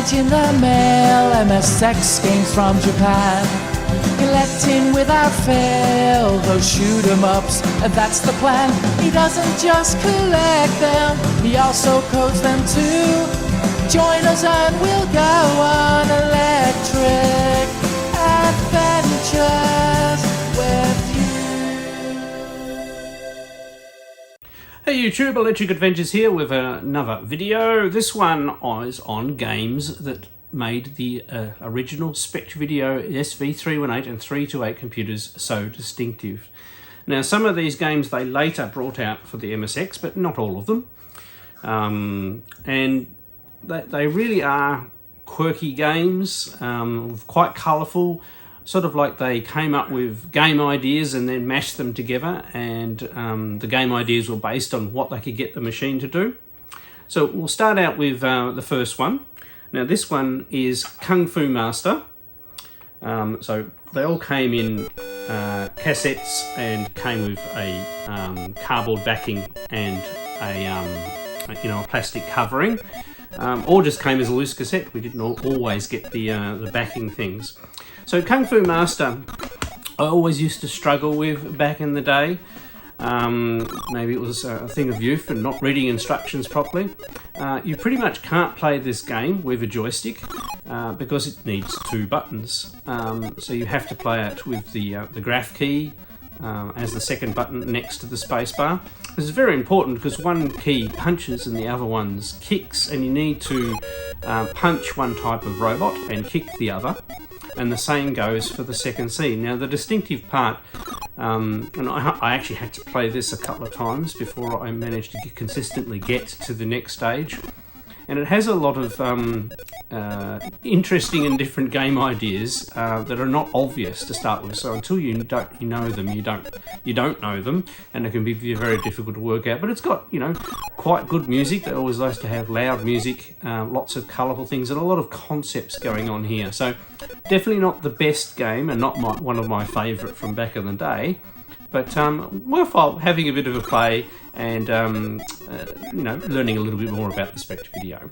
Package in the mail, MSX games from Japan. Collecting without fail those shoot 'em ups, and that's the plan. He doesn't just collect them, he also codes them too. Join us and we'll go on electric adventures with you. Hey YouTube, Electric Adventures here with another video. This one is on games that made the original Spectravideo SV-318 and 328 computers so distinctive. Now some of these games they later brought out for the MSX, but not all of them. And they really are quirky games, quite colourful, sort of like they came up with game ideas and then mashed them together, and the game ideas were based on what they could get the machine to do. So we'll start out with the first one. Now this one is Kungfu Master. So they all came in cassettes and came with a cardboard backing and a plastic covering, or just came as a loose cassette. We didn't always get the backing things. So Kung Fu Master, I always used to struggle with back in the day. Maybe it was a thing of youth and not reading instructions properly. You pretty much can't play this game with a joystick because it needs two buttons. So you have to play it with the graph key as the second button next to the space bar. This is very important because one key punches and the other one's kicks, and you need to punch one type of robot and kick the other. And the same goes for the second scene. Now the distinctive part, and I actually had to play this a couple of times before I managed to consistently get to the next stage. And it has a lot of interesting and different game ideas that are not obvious to start with. So until you know them, you don't know them, and it can be very difficult to work out. But it's got quite good music. They always like to have loud music, lots of colourful things, and a lot of concepts going on here. So definitely not the best game, and not one of my favourite from back in the day. But worthwhile having a bit of a play and learning a little bit more about the Spectravideo.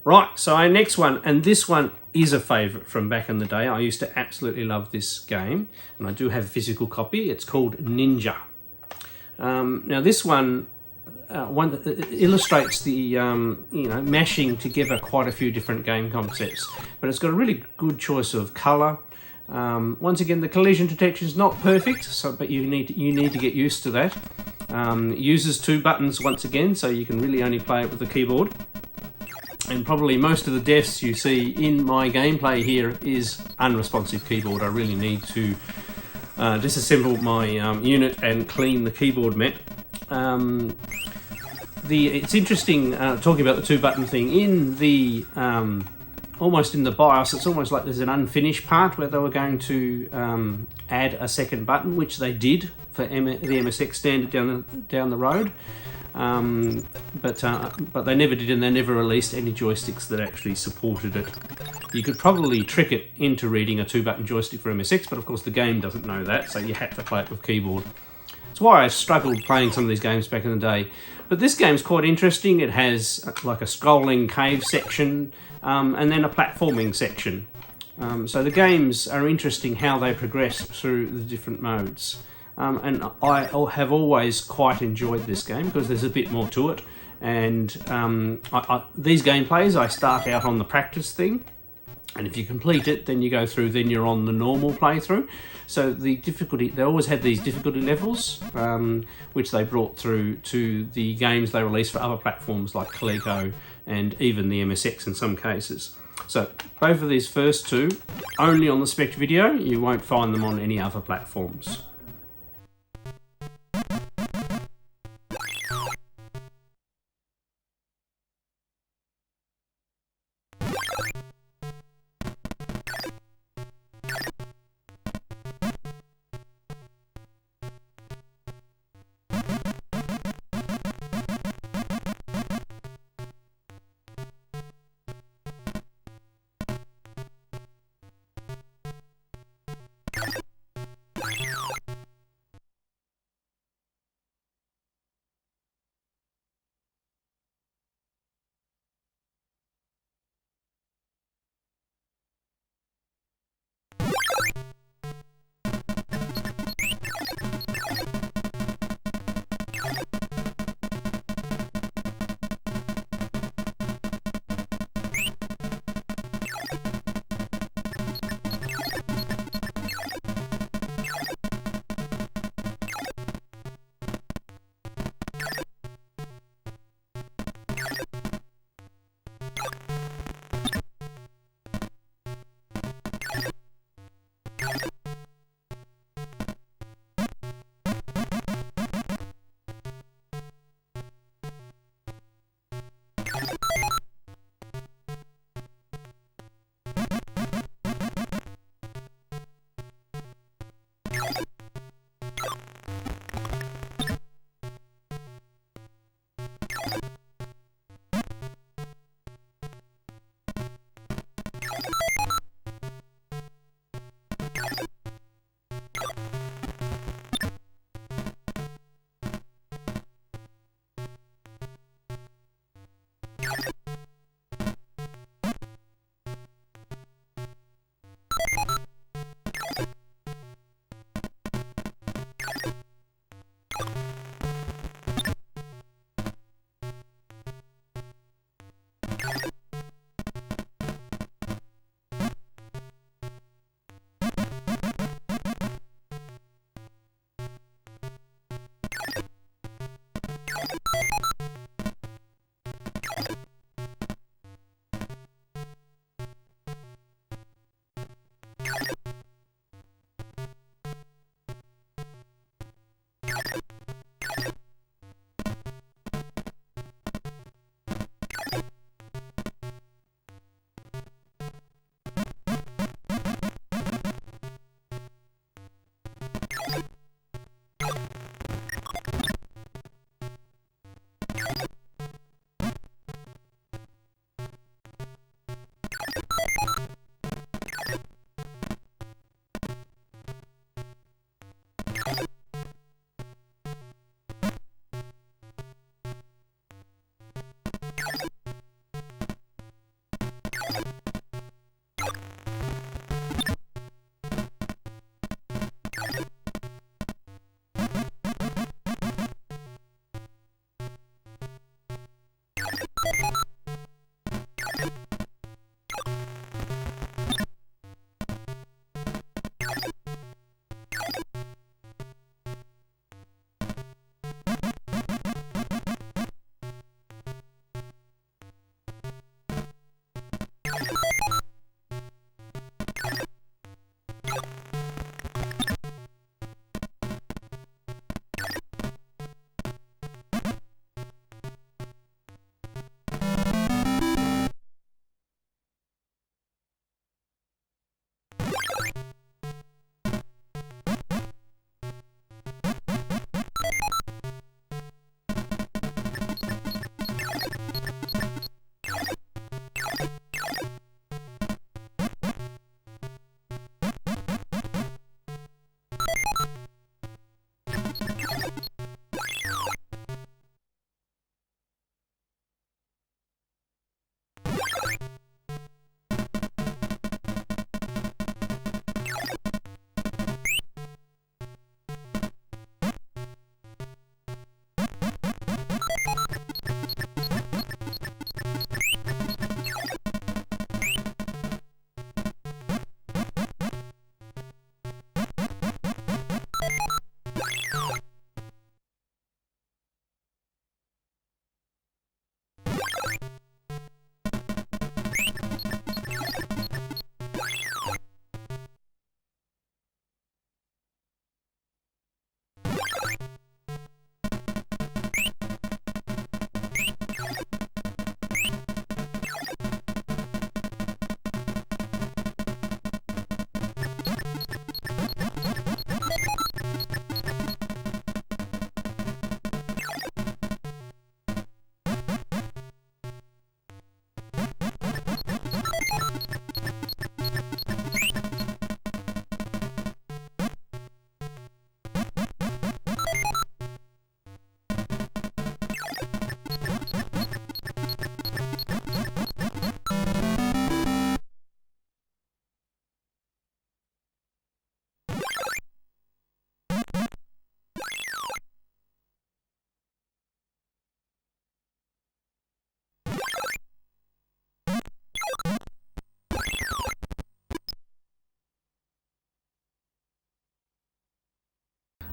Right, so our next one, and this one is a favourite from back in the day. I used to absolutely love this game, and I do have a physical copy. It's called Ninja. Now this one, illustrates the mashing together quite a few different game concepts, but it's got a really good choice of colour. Once again, the collision detection is not perfect, but you need to get used to that. It uses 2 buttons once again, so you can really only play it with the keyboard. And probably most of the deaths you see in my gameplay here is unresponsive keyboard. I really need to disassemble my unit and clean the keyboard mat. It's interesting talking about the 2-button thing. In the almost in the BIOS, it's almost like there's an unfinished part where they were going to add a second button, which they did for the MSX standard down the road. But they never did, and they never released any joysticks that actually supported it. You could probably trick it into reading a 2-button joystick for MSX, but of course the game doesn't know that, so you had to play it with keyboard. That's why I struggled playing some of these games back in the day. But this game's quite interesting. It has like a scrolling cave section, and then a platforming section. So the games are interesting how they progress through the different modes. And I have always quite enjoyed this game because there's a bit more to it. And these gameplays, I start out on the practice thing, and if you complete it, then you go through, then you're on the normal playthrough. So the difficulty, they always had these difficulty levels, which they brought through to the games they released for other platforms like Coleco and even the MSX in some cases. So both of these first 2, only on the Spectravideo. You won't find them on any other platforms.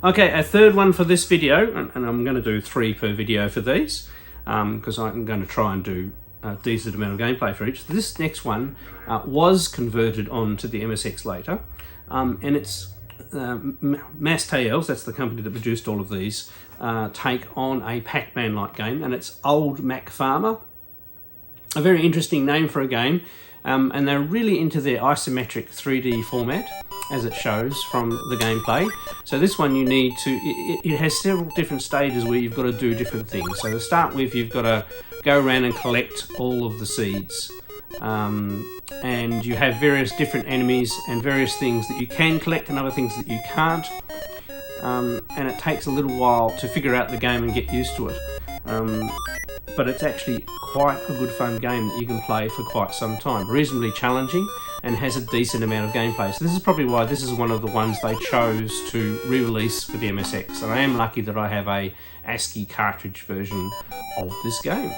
Okay, a third one for this video, and I'm going to do 3 per video for these, because I'm going to try and do a decent amount of gameplay for each. This next one was converted onto the MSX later, and it's Mass Tael, that's the company that produced all of these, take on a Pac-Man-like game, and it's Old Mac Farmer. A very interesting name for a game, and they're really into their isometric 3D format. as it shows from the gameplay. So this one you need to, it has several different stages where you've got to do different things. So to start with, you've got to go around and collect all of the seeds. And you have various different enemies and various things that you can collect and other things that you can't. And it takes a little while to figure out the game and get used to it. But it's actually quite a good fun game that you can play for quite some time. Reasonably challenging and has a decent amount of gameplay. So this is probably why this is one of the ones they chose to re-release for the MSX. And I am lucky that I have a ASCII cartridge version of this game.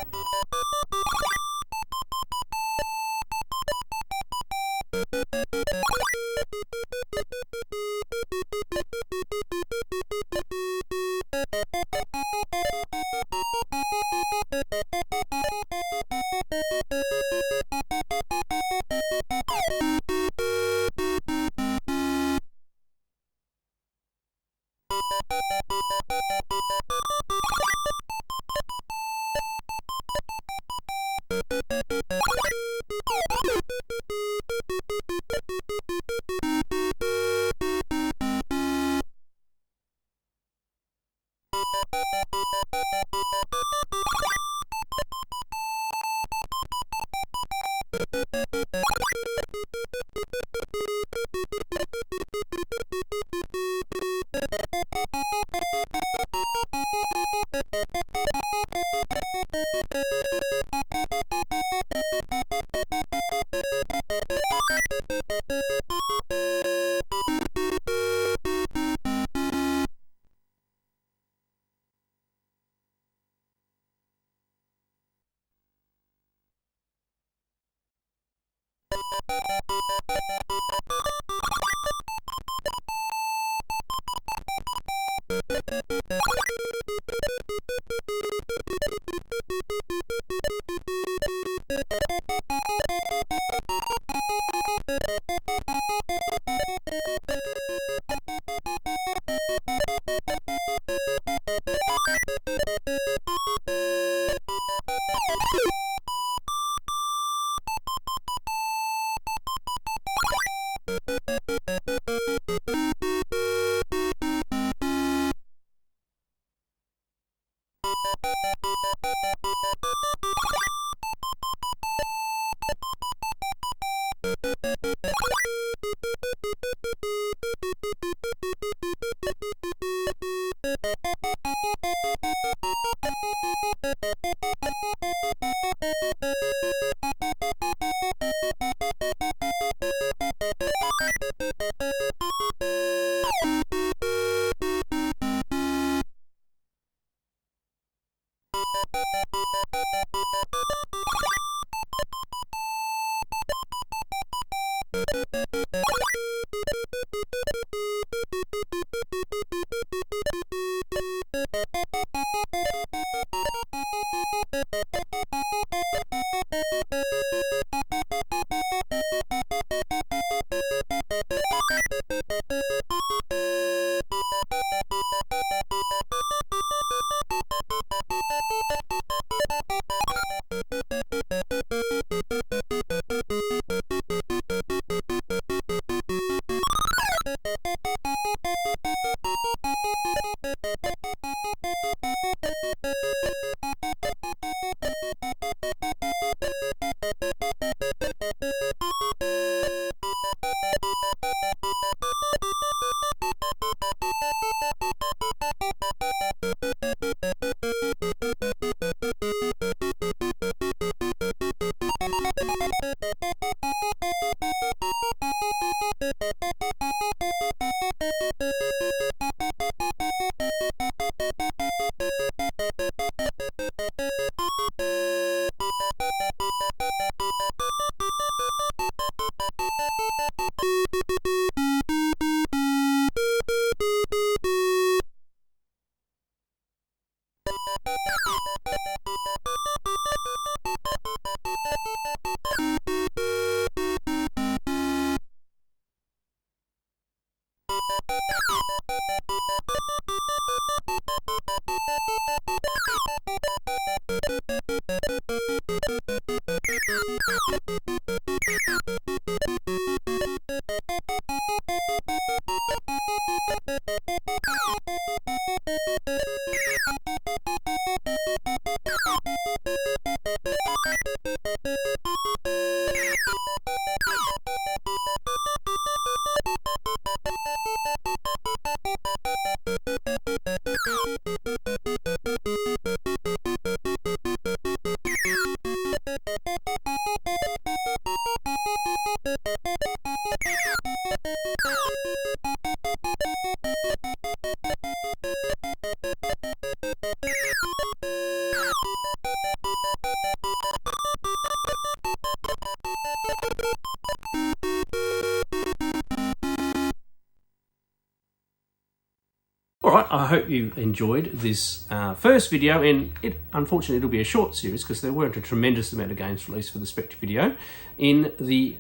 I hope you enjoyed this first video, and unfortunately it'll be a short series because there weren't a tremendous amount of games released for the Spectravideo in the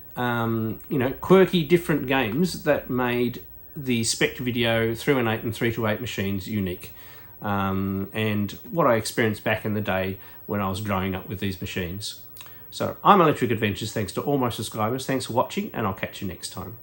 quirky different games that made the Spectravideo 318 and 328 machines unique, and what I experienced back in the day when I was growing up with these machines. So I'm Electric Adventures. Thanks to all my subscribers. Thanks for watching, and I'll catch you next time.